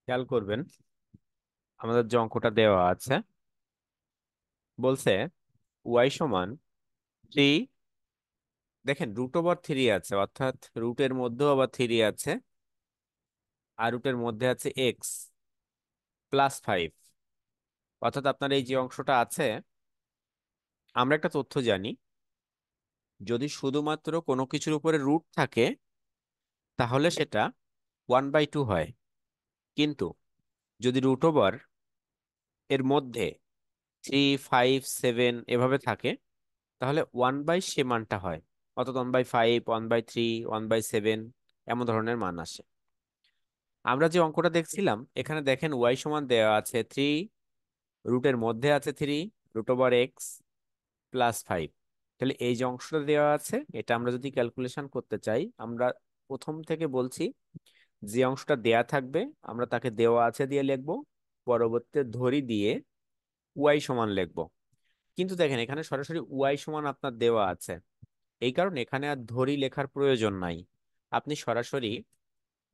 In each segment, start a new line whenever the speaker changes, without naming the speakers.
খেয়াল করবেন আমাদের যে অঙ্কটা দেওয়া আছে বলছে ওয়াই সমান 3। দেখেন রুট ওভার 3 আছে, অর্থাৎ রুটের মধ্যেও আবার 3 আছে, আর রুটের মধ্যে আছে এক্স প্লাস 5। অর্থাৎ আপনার এই যে অংশটা আছে, আমরা একটা তথ্য জানি, যদি শুধুমাত্র কোনো কিছুর উপরে রুট থাকে তাহলে সেটা 1/2 হয়। কিন্তু যদি রুট ওভার এর মধ্যে 3, 5, 7 এভাবে থাকে তাহলে 1/, সে মানটা হয়। অর্থাৎ 1/5, 1/3, 1/7 এমন ধরনের মান আসে। আমরা যে অঙ্কটা দেখছিলাম এখানে দেখেন ওয়াই সমান দেওয়া আছে 3, রুটের মধ্যে আছে 3, রুট ওভার এক্স প্লাস 5। তাহলে এই যে অংশটা দেওয়া আছে এটা আমরা যদি ক্যালকুলেশন করতে চাই, আমরা প্রথম থেকে বলছি যে অংশটা দেয়া থাকবে আমরা তাকে দেওয়া আছে দিয়ে লিখবো, পরবর্তীতে ধরি দিয়ে ওয়াই সমান লিখবো। কিন্তু দেখেন এখানে সরাসরি ওয়াই সমান আপনার দেওয়া আছে, এই কারণে এখানে আর ধরি লেখার প্রয়োজন নাই। আপনি সরাসরি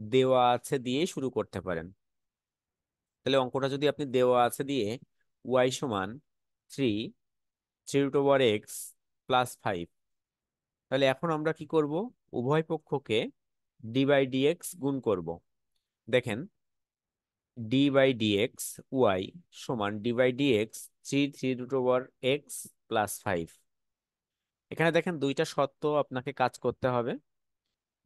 দেওয়া আছে দিয়ে শুরু করতে পারেন। তাহলে অঙ্কটা যদি আপনি দেওয়া আছে দিয়ে ওয়াই সমান 3, 3 √x প্লাস 5, তাহলে এখন আমরা কি করব? উভয় পক্ষকে ডি বাই ডিএক্স গুণ করব। দেখেন ডি বাই ডিএক্স ওয়াই সমান d by d x 3, 3 √x plus 5। এখানে দেখেন দুইটা শর্ত আপনাকে কাজ করতে হবে।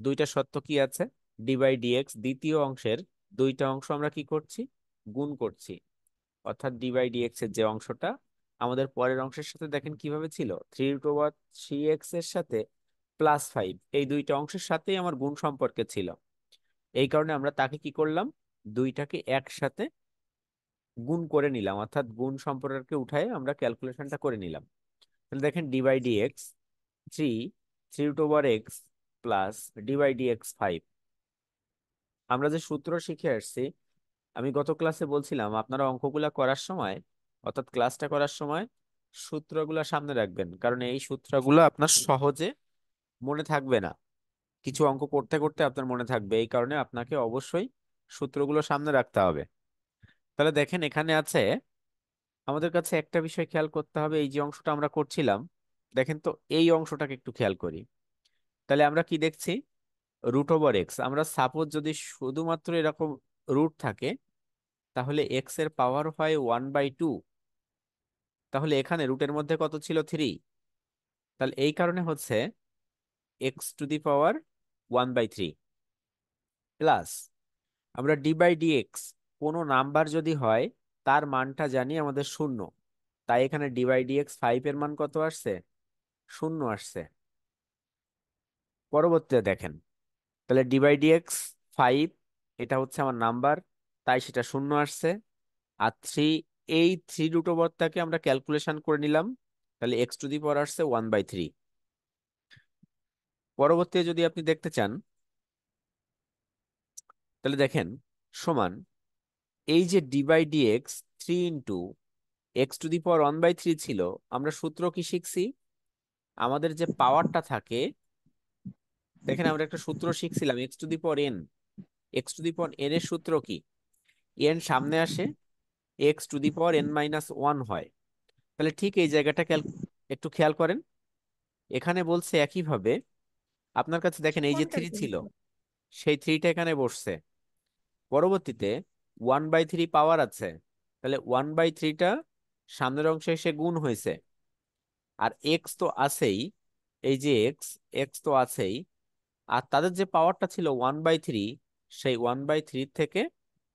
দুইটা শর্ত কি আছে? ডি বাই ডিএক্স দ্বিতীয় অংশের দুইটা অংশ আমরা কি করছি? গুণ করছি। অর্থাৎ ডি বাই ডিএক্স এর যে অংশটা আমাদের পরের অংশের সাথে দেখেন কিভাবে ছিল, 3√3x এর সাথে প্লাস 5, এই দুইটা অংশের সাথেই আমার গুণ সম্পর্কে ছিল। এই কারণে আমরা তাকে কি করলাম, দুইটাকে একসাথে গুণ করে নিলাম, অর্থাৎ গুণ সম্পর্ককে উঠায় আমরা ক্যালকুলেশনটা করে নিলাম। তাহলে দেখেন d by d x 3, 3 √x plus d by d x 5। আমরা যে সূত্র শিখে আসছি, আমি গত ক্লাসে বলছিলাম আপনারা অঙ্কগুলা করার সময়, অর্থাৎ ক্লাসটা করার সময় সূত্রগুলো সামনে রাখবেন, কারণ এই সূত্রগুলো আপনার সহজে মনে থাকবে না। কিছু অঙ্ক করতে করতে আপনার মনে থাকবে, এই কারণে আপনাকে অবশ্যই সূত্রগুলো সামনে রাখতে হবে। তাহলে দেখেন এখানে আছে, আমাদের কাছে একটা বিষয় খেয়াল করতে হবে, এই যে অংশটা আমরা করছিলাম, দেখেন তো এই অংশটাকে একটু খেয়াল করি। তাহলে আমরা কি দেখছি? Root over x. আমরা সাপোজ যদি শুধুমাত্র এরকম রুট থাকে তাহলে এক্স এর পাওয়ার হয় 1/2। তাহলে এখানে রুটের মধ্যে কত ছিল? 3। তাহলে এই কারণে হচ্ছে x⁻1/3 প্লাস আমরা ডি বাই ডিএক্স, কোনো নাম্বার যদি হয় তার মানটা জানি আমাদের শূন্য, তাই এখানে ডি বাই ডিএক্স 5 এর মান কত আসছে? শূন্য আসছে। পরবর্তীতে দেখেন, তাহলে ডি বাই ডিএক্স 5, এটা হচ্ছে আমার নাম্বার, তাই সেটা শূন্য আসছে। আর 3, এই 3 √টাকে আমরা ক্যালকুলেশন করে নিলাম, তাহলে x⁻ আসছে 1/3। পরবর্তীতে যদি আপনি দেখতে চান তাহলে দেখেন সমান এই যে ডি বাই ডিএক্স 3 × x⁻1/3 ছিল, আমরা সূত্র কি শিখছি? আমাদের যে পাওয়ারটা থাকে, দেখেন আমরা একটা সূত্র শিখছিলাম x⁻n। x⁻n এর সূত্র কি? n সামনে আসে, x⁻n−1 হয়। তাহলে ঠিক এই জায়গাটা একটু খেয়াল করেন। এখানে বলছে একইভাবে, আপনার কাছে দেখেন এই যে 3 ছিল, সেই 3টা এখানে বসছে। পরবর্তীতে 1/3 পাওয়ার আছে, তাহলে 1/3টা সামনের অংশে এসে গুণ হয়েছে। আর এক্স তো আছেই, এই যে এক্স, এক্স তো আছেই। আর তাদের যে পাওয়ারটা ছিল 1/3, সেই 1/3 থেকে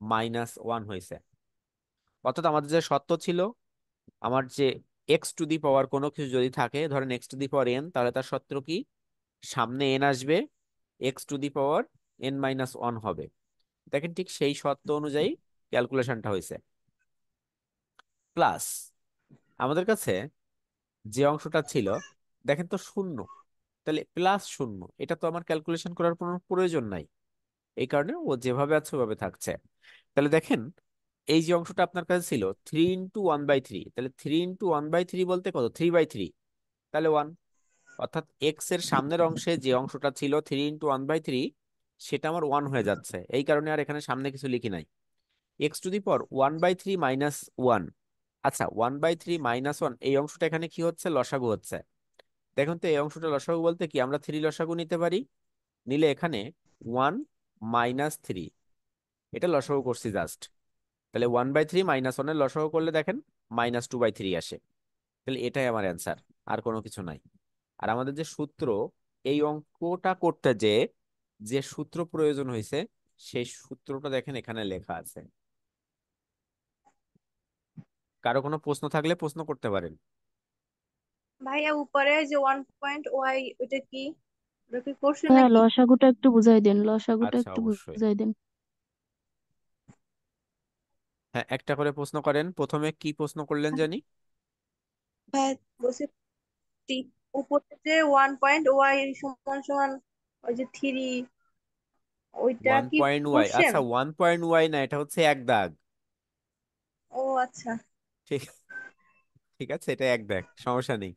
-1 হয়েছে। অর্থাৎ আমাদের যে সত্য ছিল, আমার যে x⁻, কোনো কিছু যদি থাকে ধরেন x⁻n, তাহলে তার সত্য কি? সামনে n আসবে, x⁻n−1 হবে। দেখেন ঠিক সেই সত্য অনুযায়ী ক্যালকুলেশনটা হয়েছে। প্লাস আমাদের কাছে যে অংশটা ছিল, দেখেন তো শূন্য, তাহলে প্লাস শূন্য, এটা তো আমার ক্যালকুলেশন করার কোনো প্রয়োজন নাই, এই কারণে ও যেভাবে আছে ওভাবে থাকছে। তাহলে দেখেন এই যে অংশটা আপনার কাছে ছিল 3 × 1/3, তাহলে 3 × 1/3 বলতে কত? 3/3, তাহলে 1। অর্থাৎ এক্স এর সামনের অংশে যে অংশটা ছিল 3 × 1/3, সেটা আমার 1 হয়ে যাচ্ছে, এই কারণে আর এখানে সামনে কিছু লিখি নাই। x⁻1/3 - 1। আচ্ছা, 1/3 - 1 এই অংশটা এখানে কি হচ্ছে, লসাগু হচ্ছে। দেখুন তো এই অংশটা লসাগু বলতে কি, আমরা 3 লসাগু নিতে পারি, নিলে এখানে 1 - 3, এটা লসাগু করছি জাস্ট। তাহলে 1/3 - 1 এর লসাগু করলে দেখেন -2/3 আসে। তাহলে এটাই আমার অ্যান্সার, আর কোনো কিছু নাই। আর আমাদের যে সূত্র, এই অঙ্কটা করতে যে যে সূত্র প্রয়োজন হয়েছে, সেই সূত্রটা দেখেন এখানে লেখা আছে। কারো কোনো প্রশ্ন থাকলে প্রশ্ন করতে পারেন।
ভাইয়া উপরে যে 1 পয়েন্ট ওয়াই, ওটা কি? ওটা কি করছে
হ্যাঁ,
নাকি?
লসাগুটা একটু বুঝাই দেন, লসাগুটা
আচ্ছা,
একটু
অবশ্যই।
বুঝাই দেন।
হ্যাঁ, একটা করে প্রশ্ন করেন। প্রথমে কি প্রশ্ন করলেন জানি?
ভাইয়া বলছে উপরে যে 1 পয়েন্ট ওয়াই সমান সমান ওই যে থ্রি, ওইটা
ওয়ান
কি
পয়েন্ট ওয়াই
কোশ্চেন?
আচ্ছা, 1 পয়েন্ট ওয়াই না, এটা হচ্ছে এক দাগ।
ও আচ্ছা।
ঠিক, ঠিক আছে, এটা এক দাগ, সমস্যা নেই।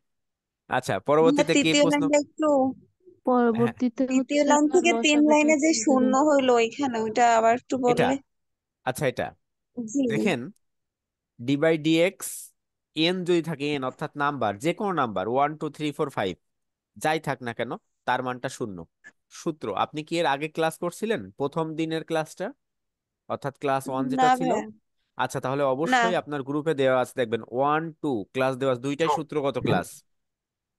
আচ্ছা,
ভাইয়া
পরবর্তীতে কি
তৃতীয়
প্রশ্ন?
লাইনটা একটু,
হ্যাঁ,
পরবর্তীতে
তৃতীয়
হচ্ছে
লাইন
আপনার
থেকে তিন
লসাগুটা
লাইনে
একটু
যে
বুঝাই
শূন্য
দেন।
হইলো এখানে, ওইটা আবার একটু
এটা,
বললে।
আচ্ছা এটা,
জি।
দেখেন d/dx, এন যদি থাকে, এন অর্থাৎ নাম্বার, যে কোনো নাম্বার 1 2 3 4 5 যাই থাক না কেন, তার মানটা শূন্য। সূত্র, আপনি কি এর আগে ক্লাস করছিলেন, প্রথম দিনের ক্লাসটা, অর্থাৎ ক্লাস 1
না
যেটা ছিল?
ভাইয়া।
আচ্ছা, তাহলে
না।
অবশ্যই আপনার গ্রুপে দেওয়া আছে, দেখবেন 1 2 ক্লাস দেওয়া আছে, দুইটাই সূত্রগত ক্লাস।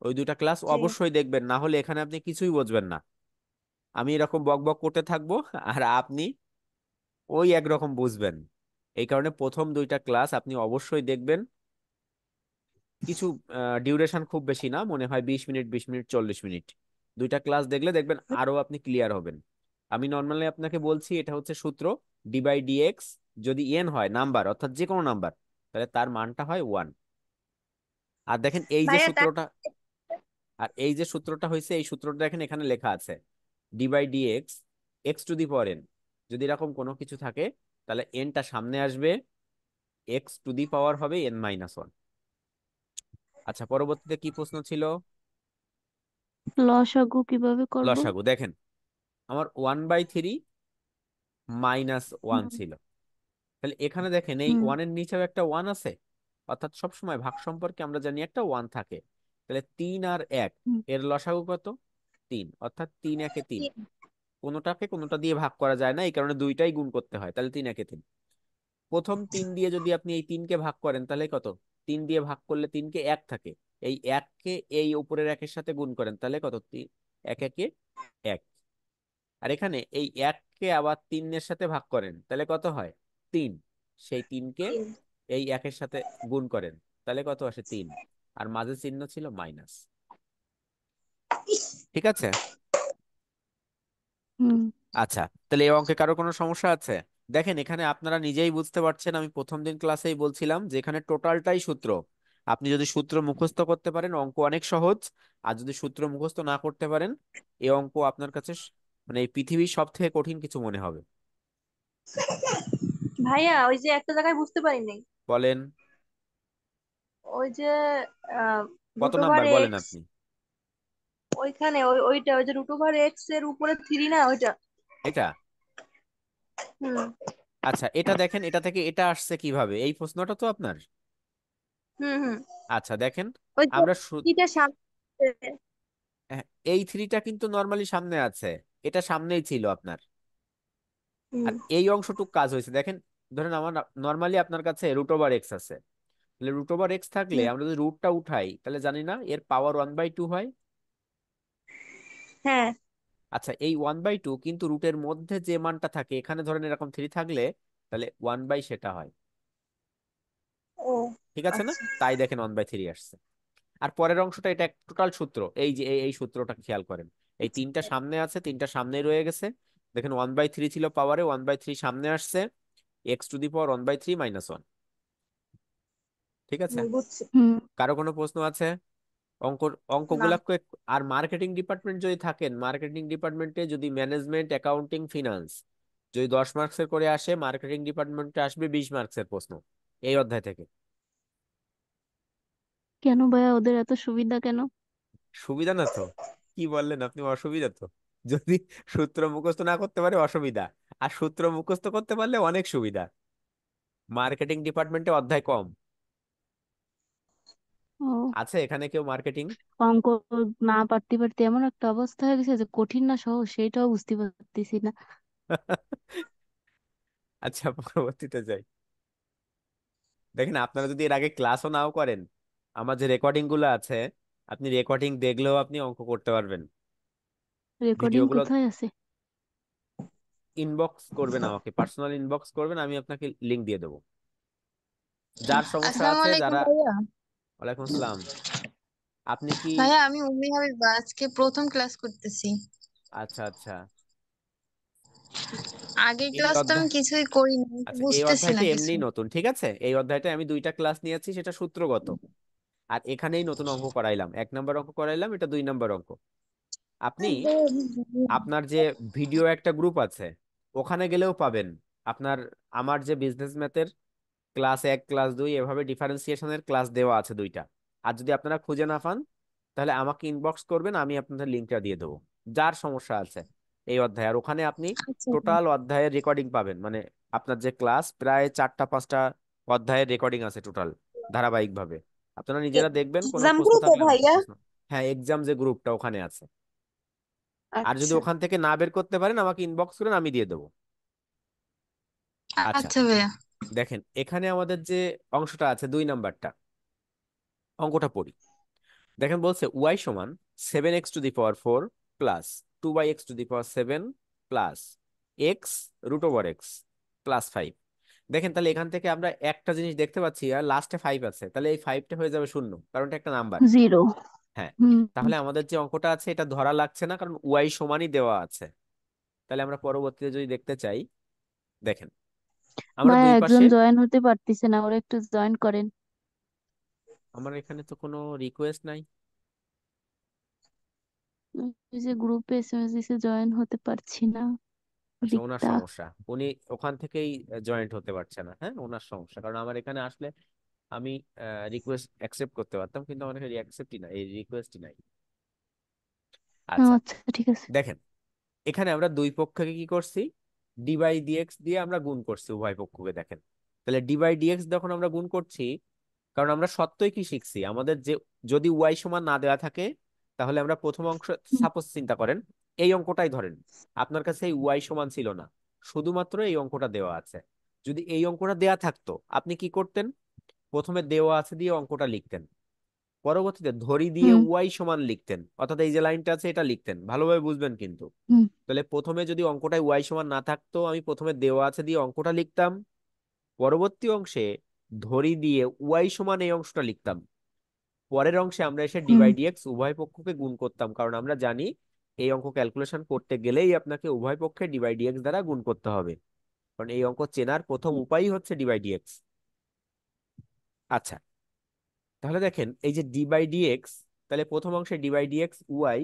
ওই দুইটা ক্লাস
জি।
অবশ্যই দেখবেন, না হলে এখানে আপনি কিছুই বুঝবেন না। আমি এরকম বক বক করতে থাকবো, আর আপনি ওই একরকম বুঝবেন। এই কারণে প্রথম দুইটা ক্লাস আপনি অবশ্যই দেখবেন। কিছু ডিউরেশন খুব বেশি না, মনে হয় 20 মিনিট, 20 মিনিট, 40 মিনিট। দুইটা ক্লাস দেখলে দেখবেন আরো আপনি ক্লিয়ার হবেন। আমি নর্মালি আপনাকে বলছি, এটা হচ্ছে সূত্র, d/dx, যদি এন হয় নাম্বার অর্থাৎ যে কোনো নাম্বার, তাহলে তার মানটা হয় 1। আর দেখেন এই যে
ভাইয়া
সূত্রটা, আর এই যে সূত্রটা হয়েছে, এই সূত্রটা দেখেন এখানে লেখা আছে, d/dx, x⁻n, যদি এরকম কোনো কিছু থাকে, তাহলে এনটা সামনে আসবে, x⁻ হবে n - 1। আচ্ছা, পরবর্তীতে কি প্রশ্ন ছিল?
লসাগু কিভাবে করব?
লসাগু, দেখেন আমার 1/3 - 1
হুম।
ছিল। তাহলে এখানে দেখেন এই
হুম।
ওয়ানের নিচেও একটা ওয়ান আছে, অর্থাৎ সবসময় ভাগ সম্পর্কে আমরা জানি একটা ওয়ান থাকে। তাহলে 3 আর 1,
হুম।
এর লসাগু কত? 3, অর্থাৎ 3 × 1 = 3।
তিন।
কোনোটাকে কোনোটা দিয়ে ভাগ করা যায় না, এই কারণে দুইটাই গুণ করতে হয়, তাহলে 3 × 1 = 3। প্রথম 3 দিয়ে যদি আপনি এই 3কে ভাগ করেন, তাহলে কত? 3 দিয়ে ভাগ করলে 3কে 1 থাকে, এই 1কে এই উপরের 1-এর সাথে গুণ করেন, তাহলে কত? 1 × 1 = 1। আর এখানে এই 1কে আবার 3-এর সাথে ভাগ করেন, তাহলে কত হয়? 3। সেই 3কে
তিন।
এই 1-এর সাথে গুণ করেন, তাহলে কত আসে? 3। আর মাঝে চিহ্ন ছিল মাইনাস। ঠিক আছে।
হুম।
আচ্ছা, তাহলে এই অঙ্কে কারো কোনো সমস্যা আছে? দেখেন এখানে আপনারা নিজেই বুঝতে পারছেন, আমি প্রথম দিন ক্লাসেই বলছিলাম যে এখানে টোটালটাই সূত্র। আপনি যদি সূত্র মুখস্থ করতে পারেন, অঙ্ক অনেক সহজ। আর যদি সূত্র মুখস্থ না করতে পারেন, এই অঙ্ক আপনার কাছে মানে এই পৃথিবীর সব থেকে কঠিন কিছু মনে হবে।
ভাইয়া ওই যে একটা জায়গায় বুঝতে পারি নাই।
বলেন,
ওই যে
কত
রুট ওভার
নাম্বার বলেন
এক্স,
আপনি?
ওইখানে ওইটা ওই যে রুট ওভার এক্স এর উপরে থ্রি না ওইটা?
এটা,
হুম।
আচ্ছা এটা দেখেন, এটা থেকে এটা আসছে কিভাবে, এই প্রশ্নটা তো আপনার।
হুম। হুম।
আচ্ছা দেখেন,
ওই যে
আমরা
থ্রিটা সামনে।
হ্যাঁ, এই থ্রিটা কিন্তু নর্মালি সামনে আছে, এটা সামনেই ছিল আপনার।
হুম।
আর এই অংশটুক কাজ হয়েছে দেখেন, ধরেন আমার নর্মালি আপনার কাছে √x আছে, তাহলে √x থাকলে
হুম।
আমরা যদি রুটটা উঠাই, তাহলে জানি না এর পাওয়ার 1/2 হয়।
হ্যাঁ।
আচ্ছা, এই 1/2 কিন্তু রুটের মধ্যে যে মানটা থাকে, এখানে ধরেন এরকম 3 থাকলে, তাহলে 1/, সেটা হয়।
ও
ঠিক আছে না?
আচ্ছা।
তাই দেখেন 1/3 আসছে। আর পরের অংশটা, এটা টোটাল সূত্র, এই যে এই সূত্রটা খেয়াল করেন, এই তিনটা সামনে আছে, তিনটা সামনেই রয়ে গেছে। দেখেন 1/3 ছিল পাওয়ারে, 1/3 সামনে আসছে, x⁻1/3 - 1। ঠিক আছে।
বুঝছি।
হুম।
কারো কোনো প্রশ্ন আছে? অঙ্ক,
না।
অঙ্কগুলা আর মার্কেটিং ডিপার্টমেন্ট যদি থাকেন, মার্কেটিং ডিপার্টমেন্টে যদি ম্যানেজমেন্ট, অ্যাকাউন্টিং, ফিনান্স যদি 10 মার্কসের করে আসে, মার্কেটিং ডিপার্টমেন্টে আসবে 20 মার্কসের প্রশ্ন এই অধ্যায় থেকে।
কেন ভাইয়া, ওদের এত সুবিধা কেন?
সুবিধা না তো, কি বললেন আপনি, অসুবিধা তো। যদি সূত্র মুখস্থ না করতে পারে অসুবিধা, আর সূত্র মুখস্থ করতে পারলে অনেক সুবিধা। মার্কেটিং ডিপার্টমেন্টে অধ্যায় কম
ও,
আছে, এখানে কেউ মার্কেটিং?
অঙ্ক না পারতে পারতে এমন একটা অবস্থা হয়ে গেছে যে কঠিন না সহজ সেটাও বুঝতে পারতেছি না।
আচ্ছা, পরবর্তীতে যাই। দেখেন, আপনারা যদি এর আগে ক্লাসও নাও করেন, আমার যে রেকর্ডিং গুলো আছে, আপনি রেকর্ডিং দেখলেও আপনি অঙ্ক করতে পারবেন।
রেকর্ডিং
ভিডিওগুলো
কোথায় আছে?
ইনবক্স করবেন, আমাকে পার্সোনাল ইনবক্স করবেন, আমি আপনাকে লিংক দিয়ে দেবো। যার সমস্যা
আসসালামু
আছে,
আলাইকুম
যারা।
ভাইয়া।
ওয়ালাইকুম আসসালাম। আপনি কি?
ভাইয়া আমি উম্মি হাবিবা, আজকে প্রথম ক্লাস করতেছি।
আচ্ছা, আচ্ছা।
আগের
এই
ক্লাস তো আমি
অধ্যায়
কিছুই করিনি,
আচ্ছা, এই
বুঝতেছি না
অধ্যায়টা
কিছু।
এমনিই নতুন, ঠিক আছে? এই অধ্যায়টা আমি 2টা ক্লাস নিয়েছি, সেটা সূত্রগত। আর এখানেই নতুন অঙ্ক করাইলাম, 1 নম্বর অঙ্ক করাইলাম, এটা 2 নম্বর অঙ্ক। আপনি আপনার যে ভিডিও একটা গ্রুপ আছে, ওখানে গেলেও পাবেন। আপনার আমার যে বিজনেস ম্যাথের ক্লাস 1 ক্লাস 2 এভাবে ডিফারেন্সিয়েশনের ক্লাস দেওয়া আছে 2টা। আর যদি আপনারা খুঁজে না পান, তাহলে আমাকে ইনবক্স করবেন, আমি আপনাদের লিঙ্কটা দিয়ে দেবো। যার সমস্যা আছে এই অধ্যায়, আর ওখানে আপনি
আচ্ছা
টোটাল অধ্যায়ের রেকর্ডিং পাবেন, মানে আপনার যে ক্লাস প্রায় 4টা 5টা অধ্যায়ের রেকর্ডিং আছে টোটাল, ধারাবাহিকভাবে। আপনারা নিজেরা দেখবেন, কোনো
এক্সাম
প্রশ্ন
গ্রুপে
থাকলে আমাকে
ভাইয়া?
প্রশ্ন। হ্যাঁ, এক্সাম যে গ্রুপটা ওখানে আছে। আর যদি
আচ্ছা
ওখান থেকে না বের করতে পারেন, আমাকে ইনবক্স করেন, আমি দিয়ে দেবো। আচ্ছা,
আচ্ছা ভাইয়া।
দেখেন এখানে আমাদের যে অংশটা আছে 2 নাম্বারটা, অঙ্কটা পড়ি। দেখেন বলছে ওয়াই সমান 7x⁴ plus 2/x⁴ plus x√x plus 5। দেখেন, তাহলে এখান থেকে আমরা একটা জিনিস দেখতে পাচ্ছি, আর লাস্টে 5 আছে, তাহলে এই 5টা হয়ে যাবে শূন্য, কারণ এটা একটা নাম্বার।
জিরো।
হ্যাঁ।
হুম।
তাহলে আমাদের যে অঙ্কটা আছে এটা ধরা লাগছে না, কারণ ওয়াই সমানই দেওয়া আছে। তাহলে আমরা পরবর্তীতে যদি দেখতে চাই, দেখেন আমরা
ভাইয়া
দুই
একজন
পাশে।
জয়েন হতে পারতেছে না, ওরা একটু জয়েন করেন।
আমার এখানে তো কোনো রিকোয়েস্ট নাই।
ওই যে গ্রুপে এসএমএস দিছে জয়েন হতে পারছি না,
আচ্ছা, ওনার
রিক্তা।
সমস্যা। উনি ওখান থেকেই জয়েন্ট হতে পারছে না। হ্যাঁ, ওনার সমস্যা, কারণ আমার এখানে আসলে আমি রিকোয়েস্ট অ্যাকসেপ্ট করতে পারতাম, কিন্তু আমার এখানে অ্যাকসেপ্টই না, এই রিকোয়েস্টই নাই। আচ্ছা,
আচ্ছা ঠিক আছে।
দেখেন এখানে আমরা দুই পক্ষকে কি করছি, ডি/ডিএক্স দিয়ে আমরা গুণ করছি উভয় পক্ষকে। দেখেন, তাহলে ডি/ডিএক্স যখন আমরা গুণ করছি, কারণ আমরা সত্যই কি শিখছি, আমাদের যে যদি ওয়াই সমান না দেওয়া থাকে, তাহলে আমরা প্রথম অংশ,
হুম।
সাপোজ চিন্তা করেন, এই অঙ্কটাই ধরেন, আপনার কাছে এই ওয়াই সমান ছিল না, শুধুমাত্র এই অঙ্কটা দেওয়া আছে। যদি এই অঙ্কটা দেওয়া থাকতো, আপনি কি করতেন? প্রথমে দেওয়া আছে দিয়ে অঙ্কটা লিখতেন, পরবর্তীতে ধরি দিয়ে
হুম।
ওয়াই সমান লিখতেন, অর্থাৎ এই যে লাইনটা আছে এটা লিখতেন, ভালোভাবে বুঝবেন কিন্তু।
হুম।
তাহলে প্রথমে যদি অঙ্কটায় ওয়াই সমান না থাকতো, আমি প্রথমে দেওয়া আছে দিয়ে অঙ্কটা লিখতাম, পরবর্তী অংশে ধরি দিয়ে ওয়াই সমান এই অংশটা লিখতাম, পরের অংশে আমরা এসে
হুম।
ডি/ডিএক্স উভয় পক্ষকে গুণ করতাম, কারণ আমরা জানি এই অঙ্ক ক্যালকুলেশন করতে গেলেই আপনাকে উভয় পক্ষে ডি/ডিএক্স দ্বারা গুণ করতে হবে, কারণ এই অঙ্ক চেনার প্রথম উপায়ই হচ্ছে ডি/ডিএক্স। আচ্ছা, তাহলে দেখেন এই যে ডি/ডিএক্স, তাহলে প্রথম অংশে ডি/ডিএক্স ওয়াই,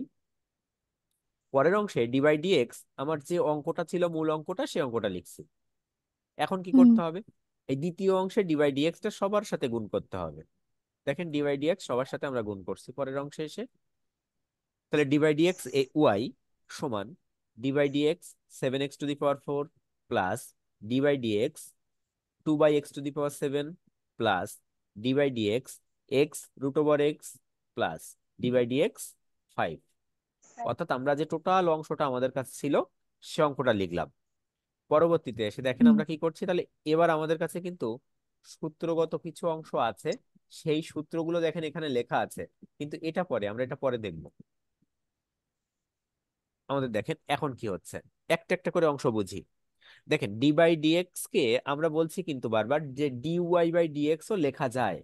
পরের অংশে ডি/ডিএক্স আমার যে অঙ্কটা ছিল, মূল অঙ্কটা, সেই অঙ্কটা লিখছি। এখন কি
হুম।
করতে হবে? এই দ্বিতীয় অংশে ডি/ডিএক্স টা সবার সাথে গুণ করতে হবে। দেখেন ডি/ডিএক্স সবার সাথে আমরা গুণ করছি পরের অংশে এসে। তাহলে ডি/ডিএক্স এ ওয়াই সমান d dx 7x⁴ plus d dx 2/x⁴ plus d dx x√x plus d dx 5। অর্থাৎ আমরা যে টোটাল অংশটা আমাদের কাছে ছিল, সে অঙ্কটা লিখলাম। পরবর্তীতে এসে দেখেন
হুম।
আমরা কি করছি, তাহলে এবার আমাদের কাছে কিন্তু সূত্রগত কিছু অংশ আছে, সেই সূত্রগুলো দেখেন এখানে লেখা আছে, কিন্তু এটা পরে, আমরা এটা পরে দেখব। আমাদের দেখেন এখন কি হচ্ছে, একটা একটা করে অংশ বুঝি। দেখেন ডি/ডিএক্স কে আমরা বলছি কিন্তু বারবার যে dy/dx ও লেখা যায়,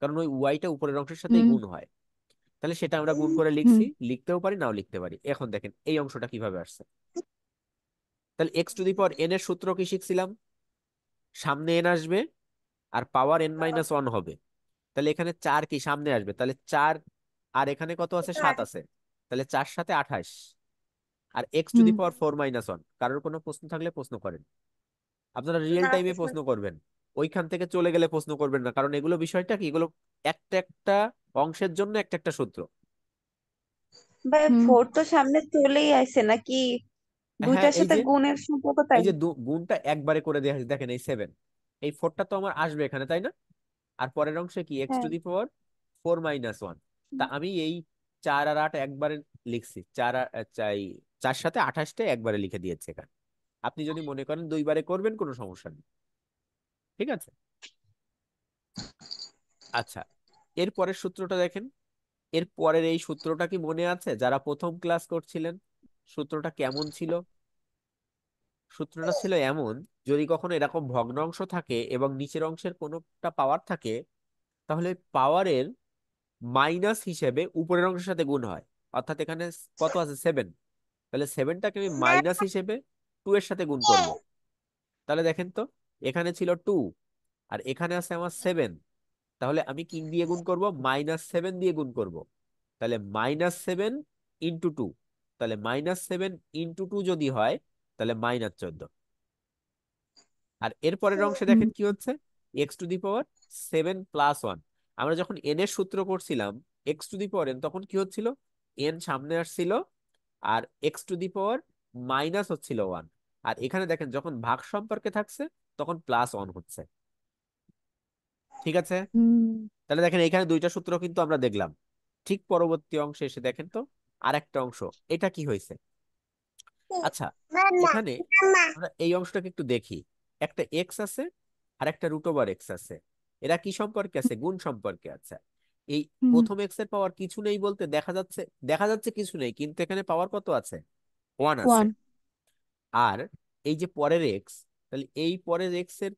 কারণ ওই ওয়াইটা উপরের অংশের সাথেই
হুম।
গুণ হয়। তাহলে সেটা আমরা গুণ করে
হুম।
লিখছি, লিখতেও পারি নাও লিখতে পারি। এখন দেখেন এই অংশটা কিভাবে আসছে। তাহলে x⁴n এর সূত্র কি শিখছিলাম? সামনে n আসবে আর পাওয়ার n-1 হবে। তাহলে এখানে 4 কি সামনে আসবে, তাহলে 4, আর এখানে কত আছে, 7 আছে, তাহলে 4 সাথে 28। আর
হুম।
x⁴ কারোর কোনো প্রশ্ন থাকলে প্রশ্ন করেন, আপনারা রিয়েল
না
টাইমে
প্রশ্ন।
প্রশ্ন করবেন, ওইখান থেকে চলে গেলে প্রশ্ন করবেন না, কারণ এগুলো বিষয়টা কি, এগুলো একটা একটা অংশের জন্য একটা একটা সূত্র।
ভাই
হুম।
4 তো সামনে চলেই আইছে নাকি?
হ্যাঁ,
দুইটার
এই
সাথে
যে
গুণের সম্পর্ক তাই?
এই যে গুণটা একবারে করে দেওয়া হয়েছে, দেখেন এই 7, এই 4টা তো আমার আসবে এখানে, তাই না? আর পরের অংশে কি এক্স টু
হ্যাঁ।
দি পাওয়ার 4 - 1। তা আমি এই 4 আর 8 একবারে লিখছি, 4 সাথে 28টা একবারে লিখে দিয়েছি এখানে। আপনি যদি মনে করেন 2বারে করবেন, কোনো সমস্যা নেই। ঠিক আছে। আচ্ছা, এর পরের সূত্রটা দেখেন। এর পরের এই সূত্রটা কি মনে আছে যারা প্রথম ক্লাস করছিলেন? সূত্রটা কেমন ছিল? সূত্রটা ছিল এমন, যদি কখনো এরকম ভগ্নাংশ থাকে এবং নিচের অংশের কোনোটা পাওয়ার থাকে, তাহলে পাওয়ারের মাইনাস হিসেবে উপরের অংশের সাথে গুণ হয়। অর্থাৎ এখানে কত আছে, 7। তাহলে 7টাকে আমি মাইনাস হিসেবে 2 এর সাথে গুণ করব। তাহলে দেখেন তো, এখানে ছিল 2 আর এখানে আছে আমার 7। তাহলে আমি কি দিয়ে গুণ করব, -7 দিয়ে গুণ করব। তাহলে -7 ইন্টু 2। তাহলে -7 ইন্টু 2 যদি হয়, তাহলে -14। আর এরপরের অংশে
হুম
দেখেন কি হচ্ছে, x⁻7 + 1। আমরা যখন n এর সূত্র করছিলাম x⁻n, তখন কি হচ্ছিল, n সামনে আসছিল আর x⁻, মাইনাস হচ্ছিল 1। আর এখানে দেখেন যখন ভাগ সম্পর্কে থাকছে তখন +1 হচ্ছে। ঠিক আছে।
হুম
তাহলে দেখেন এখানে দুইটা সূত্র কিন্তু আমরা দেখলাম। ঠিক পরবর্তী অংশে এসে দেখেন তো আরেকটা অংশ, এটা কি হয়েছে। আচ্ছা, এখানে আমরা এই অংশটাকে একটু দেখি। একটা এক্স আছে আর একটা √x আছে। এরা কি সম্পর্কে আছে, গুণ সম্পর্কে আছে। এই
হুম
প্রথম এক্স এর পাওয়ার কিছু নেই বলতে দেখা যাচ্ছে কিছু নেই, কিন্তু এখানে পাওয়ার কত আছে, 1 আছে।
ওয়ান
আর এই যে পরের এক্স, তাহলে এই পরের এক্স এর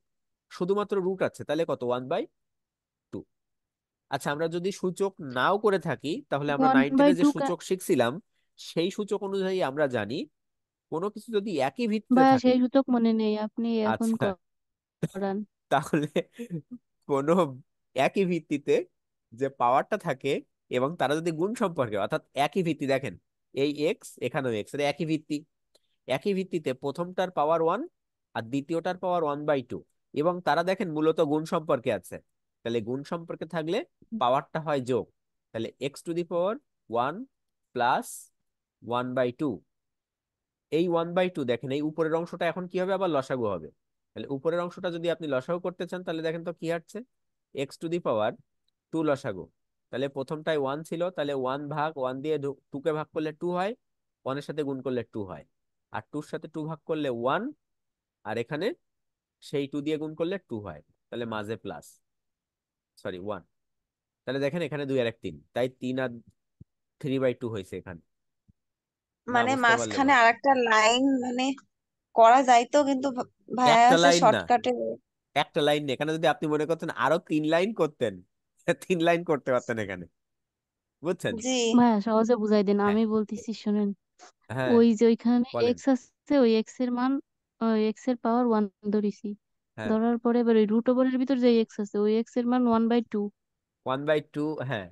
শুধুমাত্র রুট আছে, তাহলে কত, 1/2। আচ্ছা, আমরা যদি সূচক নাও করে থাকি, তাহলে আমরা
ওয়ান
9
বাই
টেনে যে
টু
সূচক শিখছিলাম, সেই সূচক অনুযায়ী আমরা জানি কোনো কিছু যদি একই ভিত্তিতে
ভাইয়া
থাকে।
সেই সূচক মনে নেই, আপনি এখন
আচ্ছা,
করান।
তাহলে কোনো একই ভিত্তিতে যে পাওয়ারটা থাকে এবং তারা যদি গুণ সম্পর্কে, অর্থাৎ একই ভিত্তি, দেখেন এই এক্স এখানেও এক্স, এর একই ভিত্তি। একই ভিত্তিতে প্রথমটার পাওয়ার 1 আর দ্বিতীয়টার পাওয়ার 1/2, এবং তারা দেখেন মূলত গুণ সম্পর্কে আছে। তাহলে গুণ সম্পর্কে থাকলে পাওয়ারটা হয় যোগ। তাহলে x⁻1 প্লাস 1/2। এই 1/2 দেখেন, এই উপরের অংশটা এখন কি হবে, আবার লসাগু হবে। তাহলে উপরের অংশটা যদি আপনি লসাগু করতে চান, তাহলে দেখেন তো কি আসছে, x⁻2 লসাগু। তাহলে প্রথমটায় 1 ছিল, তাহলে 1/1 দিয়ে 2 কে ভাগ করলে 2 হয়, 1 এর সাথে গুণ করলে 2 হয়। আর 2 এর সাথে 2 ভাগ করলে 1, আর এখানে সেই 2 দিয়ে গুণ করলে 2 হয়। তাহলে মাঝে প্লাস, সরি 1। তাহলে দেখেন এখানে 2 আর 1 3, তাই 3 আর 3/2 হয়েছে এখানে। না
মানে
বুঝতে পারলে
মাঝখানে
বল।
আরেকটা লাইন মানে করা যাইতো, কিন্তু ভাইয়া
একটা
হচ্ছে
লাইন না,
শর্টকাটে।
একটা লাইন নেই এখানে। যদি আপনি মনে করতেন আরো 3 লাইন করতেন, 3 লাইন করতে পারতেন এখানে, বুঝছেন?
জি।
ভাইয়া সহজে বুঝাই দেন,
হ্যাঁ,
আমি বলতেছি শুনেন।
হ্যাঁ,
ওই যে ওইখানে
বলেন।
এক্স আছে, ওই এক্স এর মান, ওই এক্স এর পাওয়ার ওয়ান ধরেছি।
হ্যাঁ,
ধরার পরে এবার ওই রুট ওভারের ভিতর যে এক্স আছে, ওই এক্স এর মান 1/2।
1/2, হ্যাঁ।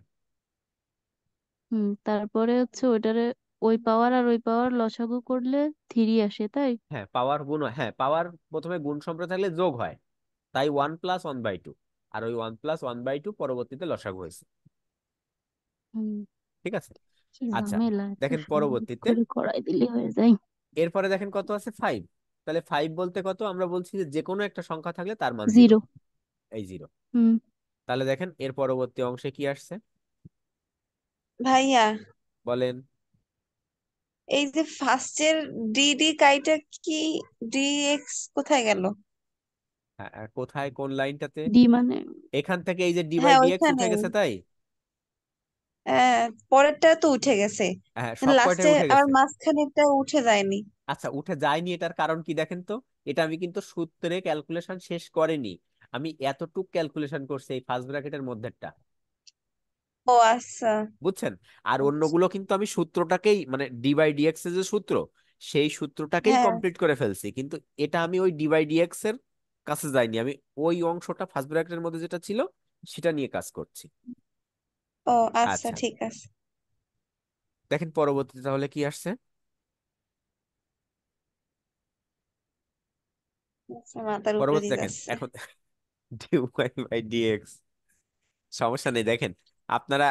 তারপরে হচ্ছে ওইটারে, ওই পাওয়ার আর ওই পাওয়ার লসাগু করলে 3 আসে, তাই?
হ্যাঁ, পাওয়ার গুণ হয়, হ্যাঁ পাওয়ার প্রথমে গুণ সম্পর্কে থাকলে যোগ হয়, তাই 1 + 1/2। আর ওই 1 + 1/2 পরবর্তীতে লসাগু হয়েছে।
হুম
ঠিক আছে।
কি
আচ্ছা,
ঝামেলা, এত
দেখেন
সুন্দর
পরবর্তীতে,
করে করাই দিলে হয়ে যায়।
এরপরে দেখেন কত আছে, 5। তাহলে 5 বলতে কত, আমরা বলছি যে যে কোনো একটা সংখ্যা থাকলে তার মান 0।
0।
এই 0।
হুম
তাহলে দেখেন এর পরবর্তী অংশে কি আসছে,
ভাইয়া,
বলেন।
এই যে ফার্স্টের ডিডি কাইটা কি, ডি এক্স কোথায় গেল?
হ্যাঁ, আর কোথায়, কোন লাইনটাতে?
ডি মানে,
এখান থেকে এই যে ডি বাই
হ্যাঁ
ডিএক্স উঠে
ওইখানে।
গেছে, তাই?
পরেরটা তো উঠে গেছে,
হ্যাঁ, সব
লাস্টে
কয়টাই উঠে
আবার
গেছে।
মাঝখানেরটা উঠে যায়নি।
আচ্ছা, উঠে যায়নি, এটার কারণ কি দেখেন তো। এটা আমি কিন্তু সূত্রে ক্যালকুলেশন শেষ করিনি, আমি এতটুক ক্যালকুলেশন করছি এই ফার্স্ট ব্র্যাকেটের মধ্যেটা,
ও আচ্ছা।
বুঝছেন? আর
আচ্ছা।
অন্যগুলো কিন্তু আমি সূত্রটাকেই, মানে ডি বাই ডিএক্স এর যে সূত্র, সেই সূত্রটাকেই
হ্যাঁ।
কমপ্লিট করে ফেলছি, কিন্তু এটা আমি ওই ডি বাই ডিএক্স এর কাছে যাইনি, আমি ওই অংশটা ফার্স্ট ব্র্যাকেটের মধ্যে যেটা ছিল সেটা নিয়ে কাজ করছি।
ও আচ্ছা,
আচ্ছা,
ঠিক আছে।
দেখেন পরবর্তীতে তাহলে কি আসছে।
আচ্ছা, মাথার উপরে
পরবর্তী
দিয়ে
দেখেন
যাচ্ছে।
এখন dy/dx, সমস্যা নেই। দেখেন আপনারা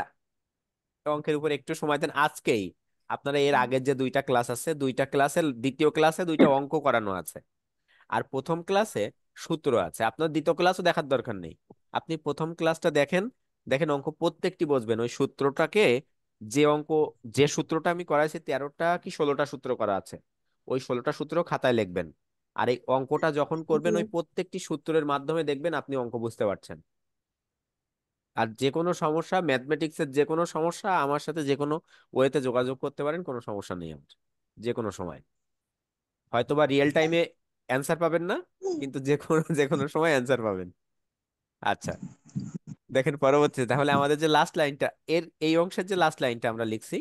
অঙ্কের উপর একটু সময় দেন আজকেই। আপনারা এর আগের যে দুইটা ক্লাস আছে, দুইটা ক্লাসের দ্বিতীয় ক্লাসে দুইটা অঙ্ক করানো আছে। আর প্রথম ক্লাসে সূত্র আছে। আপনার দ্বিতীয় ক্লাসও দেখার দরকার নেই, আপনি প্রথম ক্লাসটা দেখেন। দেখেন অঙ্ক প্রত্যেকটি বসবেন ওই সূত্রটাকে, যে অঙ্ক, যে সূত্রটা আমি করাইছি 13টা কি 16টা সূত্র করা আছে, ওই 16টা সূত্র খাতায় লিখবেন। আর এই অঙ্কটা যখন করবেন ওই প্রত্যেকটি সূত্রের মাধ্যমে দেখবেন আপনি অঙ্ক বুঝতে পারছেন। আর যে কোনো সমস্যা, ম্যাথমেটিক্সের যে কোনো সমস্যা আমার সাথে যে কোনো ওয়েতে যোগাযোগ করতে পারেন, কোনো সমস্যা নেই আমার, যে কোনো সময়। হয়তোবা রিয়েল টাইমে অ্যান্সার পাবেন না, কিন্তু যে কোনো সময় অ্যান্সার পাবেন। আচ্ছা, দেখেন পরবর্তী, তাহলে আমাদের যে লাস্ট লাইনটা, এই অংশের যে লাস্ট লাইনটা আমরা লিখছি,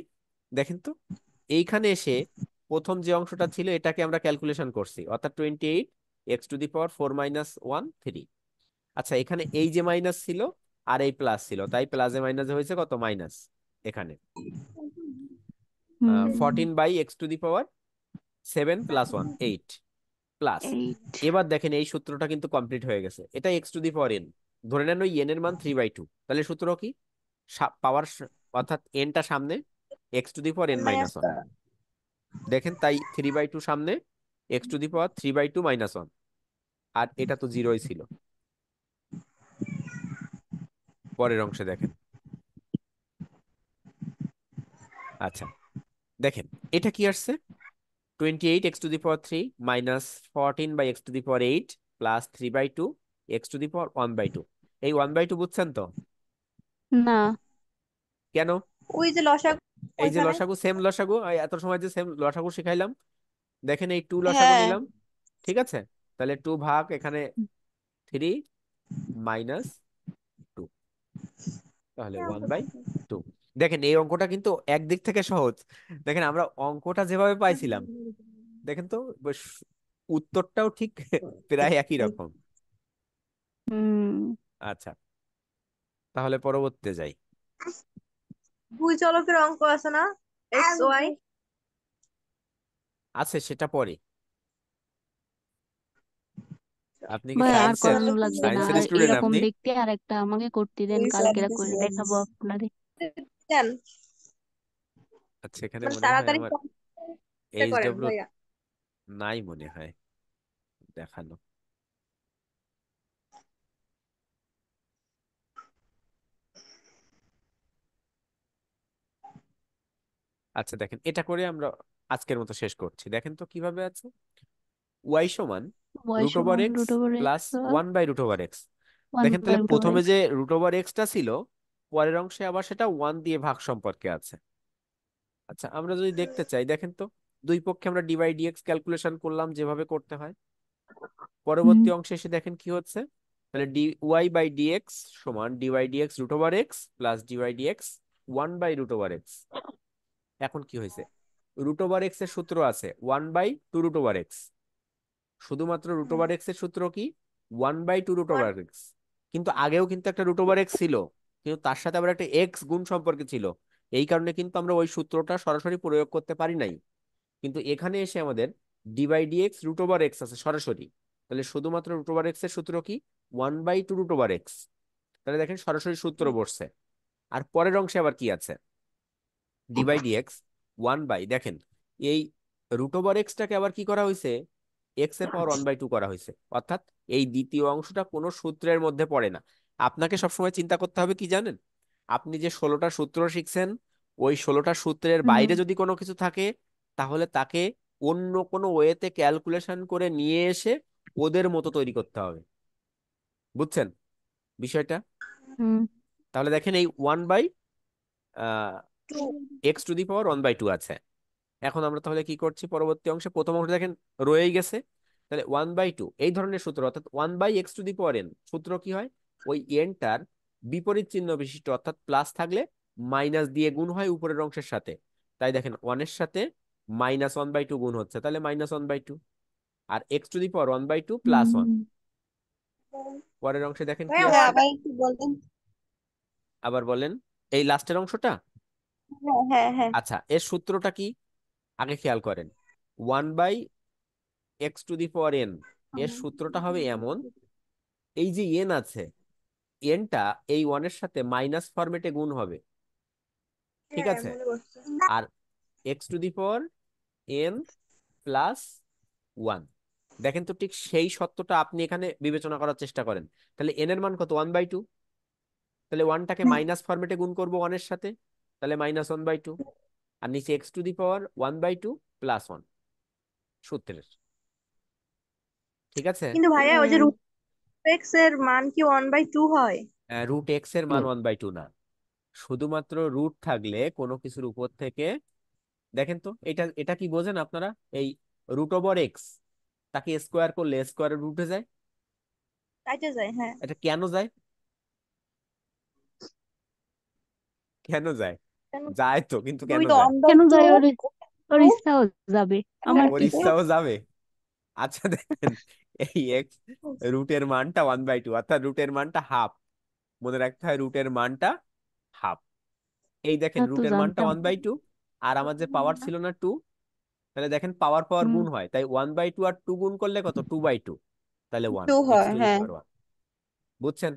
দেখেন তো, এইখানে এসে প্রথম যে অংশটা ছিল এটাকে আমরা ক্যালকুলেশন করছি, অর্থাৎ 28 x⁴ আচ্ছা, এখানে এই যে মাইনাস ছিল আর এই প্লাস ছিল, তাই প্লাসে মাইনাসে হয়েছে কত, মাইনাস। এখানে
হুম।
14 x⁴ 7 + 1 8 প্লাস।
8।
এবার দেখেন এই সূত্রটা কিন্তু কমপ্লিট হয়ে গেছে, এটা x⁴n, ধরে নেন ওই n এর মান 3/2, তাহলে সূত্র কি, পাওয়ার, অর্থাৎ nটা সামনে, x⁴n
মাইনাস
- 1। দেখেন তাই 3/2 সামনে, x⁴ 3/2 - 1, আর এটা তো জিরোই ছিল। পরের অংশে দেখেন। আচ্ছা, দেখেন এটা কি আসছে, 28 x⁴ minus 14/x⁴ plus 3/2 x⁴ 1/2। এই 1/2 বুঝছেন তো?
না।
কেন?
ওই যে লসাগু
এই যে
ওইখানে।
লসাগু, সেম লসাগু, এত সময় যে সেম লসাগু শিখাইলাম, দেখেন এই 2 লসাগু
হ্যাঁ।
নিলাম, ঠিক আছে? তাহলে 2 ভাগ এখানে 3 মাইনাস 2, তাহলে 1/2। দেখেন এই অঙ্কটা কিন্তু একদিক থেকে সহজ। দেখেন আমরা অঙ্কটা যেভাবে পাইছিলাম, দেখেন তো, বেশ, উত্তরটাও ঠিক প্রায় একই রকম।
হুম।
আচ্ছা, তাহলে পরবর্তীতে যাই।
দুই চলকের অঙ্ক আছে না, এক্স ওয়াই।
আছে, সেটা পরে। আপনি কি
ভাই আর
সায়েন্সের,
করানো লাগবে না,
সায়েন্সের
আর
স্টুডেন্ট
এরকম
আপনি?
দেখতে আর একটা আমাকে করতে দেন, কালকেরা করে দেখাবো আপনারে।
জান,
আচ্ছা, এখানে
মানে
মনে হয়
তাড়াতাড়ি
আমার
করেন
HW
ভাইয়া।
নাই মনে হয় দেখানো। আচ্ছা, দেখেন এটা করে আমরা আজকের মতো শেষ করছি। দেখেন তো কিভাবে আছে, y সমান
ওয়াই
রুট ওভার
সমান
x
root over
plus
x
1/√x।
One
দেখেন
বাই
তাহলে
রুট ওভার
প্রথমে
এক্স।
যে √x টা ছিল, পরের অংশে আবার সেটা 1 দিয়ে ভাগ সম্পর্কে আছে। আচ্ছা, আমরা যদি দেখতে চাই, দেখেন তো, দুই পক্ষে আমরা dy/dx ক্যালকুলেশন করলাম যেভাবে করতে হয়।
হুম।
পরবর্তী অংশে এসে দেখেন কি হচ্ছে, তাহলে dy/dx সমান dy/dx √x plus dy/dx 1/√x। এখন কি হয়েছে, √x এর সূত্র আছে 1/2√x, শুধুমাত্র √x এর সূত্র কি, 1/2√x। কিন্তু আগেও কিন্তু একটা √x ছিল, কিন্তু তার সাথে আবার একটা x গুণ সম্পর্কে ছিল, এই কারণে কিন্তু আমরা ওই সূত্রটা সরাসরি প্রয়োগ করতে পারি নাই। কিন্তু এখানে এসে আমাদের d/dx √x আছে সরাসরি, তাহলে শুধুমাত্র √x এর সূত্র কি, 1/2√x। তাহলে দেখেন সরাসরি সূত্র বসছে। আর পরের অংশে আবার কি আছে, d/dx 1/, দেখেন এই √x টাকে আবার কি করা হয়েছে, x⁴ 1/2 করা হয়েছে, অর্থাৎ এই দ্বিতীয় অংশটা কোনো সূত্রের মধ্যে পড়ে না। আপনাকে সবসময় চিন্তা করতে হবে কি জানেন, আপনি যে 16টা সূত্র শিখছেন, ওই 16টা সূত্রের
হুম।
বাইরে যদি কোনো কিছু থাকে, তাহলে তাকে অন্য কোনো ওয়েতে ক্যালকুলেশন করে নিয়ে এসে ওদের মতো তৈরি করতে হবে। বুঝছেন বিষয়টা?
হুম।
তাহলে দেখেন এই 1/(x⁴ 1/2 আছে। এখন আমরা তাহলে কি করছি, পরবর্তী অংশে প্রথম অংশ দেখেন রয়েই গেছে, তাহলে 1/2 এই ধরনের সূত্র, অর্থাৎ 1/(x⁴n সূত্র কি হয়, ওই এনটার বিপরীত চিহ্ন বিশিষ্ট, অর্থাৎ প্লাস থাকলে মাইনাস দিয়ে গুণ হয় উপরের অংশের সাথে। তাই দেখেন 1 এর সাথে -1/2 গুণ হচ্ছে, তাহলে -1/2, আর x⁴ 1/2 প্লাস 1।
হুম।
পরের অংশে দেখেন কি
ভাইয়া
আসছে,
আবার একটু বলেন।
আবার বলেন, এই লাস্টের অংশটা।
হ্যাঁ হ্যাঁ হ্যাঁ।
আচ্ছা, এর সূত্রটা কি আগে খেয়াল করেন, 1/(x⁴n এর সূত্রটা হবে এমন, এই যে এন আছে, এনটা এই 1 এর সাথে মাইনাস ফরম্যাটে গুণ হবে, ঠিক
হ্যাঁ
আছে?
মনে করছি।
আর x⁴n প্লাস 1, দেখেন তো ঠিক সেই সত্যটা আপনি এখানে বিবেচনা করার চেষ্টা করেন। তাহলে এন এর মান কত? 1/2। তাহলে ওয়ানটাকে মাইনাস ফরম্যাটে গুণ করবো ওয়ানের সাথে, তাহলে -1/2। আর নিচে x⁴ 1/2 + 1 সূত্রের। ঠিক আছে।
কিন্তু ভাইয়া ওই যে
হ্যাঁ।
রুট এক্স এর মান কি 1/2 হয়?
√x এর মান 1/2 না, শুধুমাত্র রুট থাকলে কোনো কিছুর উপর থেকে, দেখেন তো এটা এটা কি বোঝেন আপনারা? এই √x তাকে স্কোয়ার করলে স্কোয়ারের রুটে যায়।
কাইটে যায়, হ্যাঁ।
এটা কেন যায়? কেন যায়?
কেন?
যায় তো, কিন্তু কেন
দুই তো
যায়?
1/2
কেন যায়? ওর ওর
টু
ইচ্ছাও যাবে, আমার
ওর
কি?
ইচ্ছাও যাবে। আচ্ছা দেখেন, এই এক্স রুটের মানটা 1/2, অর্থাৎ রুটের মানটা হাফ। মনে রাখতে হয় রুটের মানটা হাফ। এই দেখেন
তা তো
রুটের মানটা
জানতাম।
1/2, আর আমার যে পাওয়ার ছিল না 2, তাহলে দেখেন পাওয়ার পাওয়ার
হুম।
গুণ হয়, তাই 1/2 আর 2 গুণ করলে কত? 2/2, তাহলে 1,
2
এক্স
হয়,
টু দি
হ্যাঁ।
পাওয়ার 1। বুঝছেন?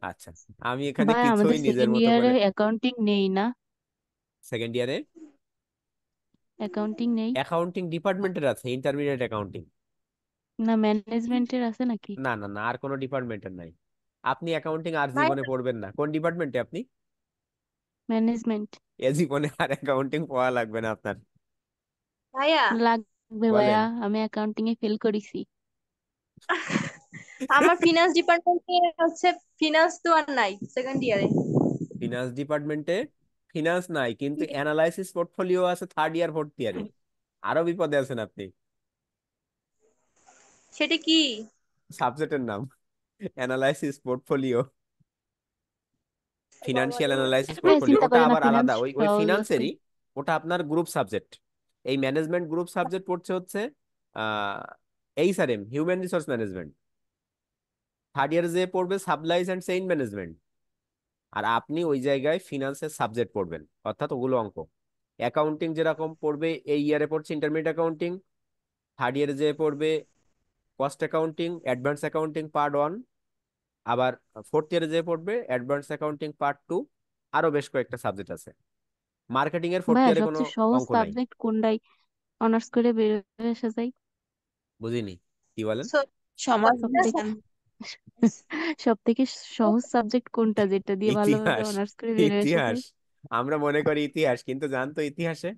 আচ্ছা, আমি এখানে
ভাই
কিছুই
আমাদের
নিজের
সেকেন্ড
মতো
ইয়ারে
করে।
অ্যাকাউন্টিং নেই না?
সেকেন্ড ইয়ারে
অ্যাকাউন্টিং নেই?
অ্যাকাউন্টিং ডিপার্টমেন্টের আছে, ইন্টারমিডিয়েট অ্যাকাউন্টিং।
না, ম্যানেজমেন্টের আছে নাকি?
না না না, আর কোনো ডিপার্টমেন্টের নাই। আপনি অ্যাকাউন্টিং আর
ভাই
জীবনে পড়বেন না। কোন ডিপার্টমেন্টে আপনি?
ম্যানেজমেন্ট।
এ জীবনে আর অ্যাকাউন্টিং পড়া লাগবে না আপনার।
ভাইয়া
লাগবে
বলেন।
ভাইয়া, আমি অ্যাকাউন্টিং এ ফেল করেছি।
আমার ফিনান্স ডিপার্টমেন্টে হচ্ছে ফিনান্স তো আর নাই সেকেন্ড ইয়ারে।
ফিনান্স ডিপার্টমেন্টে ফিনান্স নাই, কিন্তু অ্যানালাইসিস পোর্টফোলিও আছে থার্ড ইয়ার ফোর্থ ইয়ারে। আরো বিপদে আছেন আপনি।
সেটা কি?
সাবজেক্টের নাম অ্যানালাইসিস পোর্টফোলিও,
বাবা
ফিনান্সিয়াল
রে।
অ্যানালাইসিস
ভাইয়া
পোর্টফোলিও,
চিন্তা
ওটা
করে না,
আবার
ফিনান্স
আলাদা, ওই ওই
সহজ আছে।
ফিনান্সেরই। ওটা আপনার গ্রুপ সাবজেক্ট। এই ম্যানেজমেন্ট গ্রুপ সাবজেক্ট পড়ছে হচ্ছে HRM, human resource management. Third year যে পড়বে সাপ্লাইজ অ্যান্ড চেইন ম্যানেজমেন্ট। আর আপনি ওই জায়গায় ফিনান্সের সাবজেক্ট পড়বেন, অর্থাৎ ওগুলো অঙ্ক। অ্যাকাউন্টিং যেরকম পড়বে, এই ইয়ারে পড়ছে ইন্টারমিডিয়েট অ্যাকাউন্টিং, থার্ড ইয়ারে যে পড়বে cost accounting, advance accounting part 1, আবার ফোর্থ ইয়ারে যে পড়বে অ্যাডভান্স অ্যাকাউন্টিং পার্ট 2। আরো বেশ কয়েকটা সাবজেক্ট আছে। মার্কেটিং এর ফোর্থ
ভাইয়া
ইয়ারে কোনো
সবচেয়ে সহজ
অঙ্ক নাই।
সাবজেক্ট কোনটাই অনার্স করে বের হয়ে আসা যায়?
বুঝিনি, কি বলেন?
সমাজ
সব থেকে
বিজ্ঞান।
সব থেকে সহজ সাবজেক্ট কোনটা, যেটা দিয়ে ভালোভাবে
ইতিহাস।
অনার্স করে বের হয়ে আসা
ইতিহাস।
যায়?
আমরা মনে করি ইতিহাস, কিন্তু জানতো ইতিহাসে,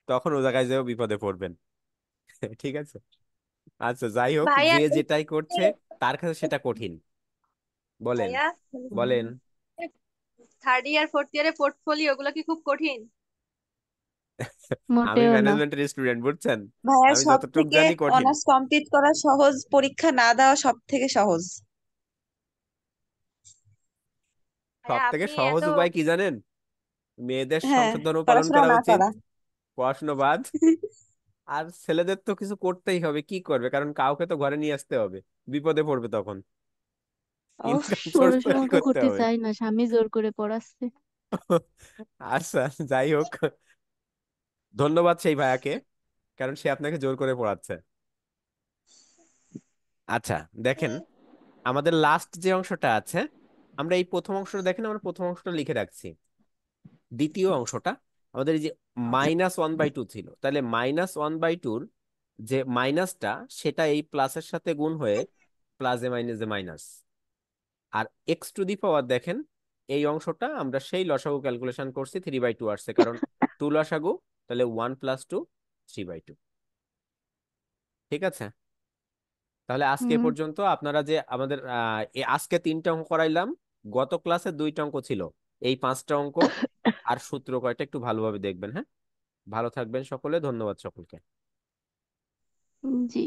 তখন ও জায়গায় যেও বিপদে পড়বেন। ঠিক আছে। আচ্ছা যাই হোক,
ভাইয়া
যে যেটাই করছে তার কাছে সেটা কঠিন। বলেন।
ভাইয়া
বলেন।
থার্ড ইয়ার ফোর্থ ইয়ারে পোর্টফোলিও ওগুলো কি খুব কঠিন?
আমি
মোটেও না।
ম্যানেজমেন্টের স্টুডেন্ট, বুঝছেন?
ভাইয়া
আমি
সব
যতটুক
থেকে
জানি কঠিন।
অনার্স কমপ্লিট করা সহজ, পরীক্ষা না দেওয়া সব থেকে সহজ।
সব
ভাইয়া
থেকে
আপনি
সহজ
এত,
উপায় কি জানেন? মেয়েদের
হ্যাঁ,
সংসার ধর্ম পালন
পড়াশোনা
করা
না
উচিত,
করা।
পড়াশোনা বাদ। আর ছেলেদের তো কিছু করতেই হবে, কি করবে, কারণ কাউকে তো ঘরে নিয়ে আসতে হবে, বিপদে পড়বে তখন।
ওহ।
ইনকাম সোর্স তৈরি
পড়াশোনা তো
করতে
করতে
হবে।
চাই না, স্বামী জোর করে পড়াচ্ছে।
আচ্ছা যাই হোক, ধন্যবাদ সেই ভাইয়াকে, কারণ সে আপনাকে জোর করে পড়াচ্ছে। আচ্ছা দেখেন, আমাদের লাস্ট যে অংশটা আছে, আমরা এই প্রথম অংশটা দেখেন, আমরা প্রথম অংশটা লিখে রাখছি। দ্বিতীয় অংশটা আমাদের এই যে -1/2 ছিল, তাহলে -1/2 যে মাইনাসটা, সেটা এই প্লাসের সাথে গুণ হয়ে প্লাসে মাইনাসে মাইনাস। আর x⁴ দেখেন, এই অংশটা আমরা সেই লসাগু ক্যালকুলেশন করছি 3/2 আসছে, কারণ 2 লসাগু, তাহলে 1 + 2 3/2। ঠিক আছে। তাহলে আজকে এ
হুম।
পর্যন্ত আপনারা যে আমাদের আজকে 3টা অঙ্ক করাইলাম, গত ক্লাসে 2টা অঙ্ক ছিল, এই 5টা অঙ্ক আর সূত্র কয়টা একটু ভালোভাবে দেখবেন। হ্যাঁ, ভালো থাকবেন সকলে, ধন্যবাদ সকলকে।
জি।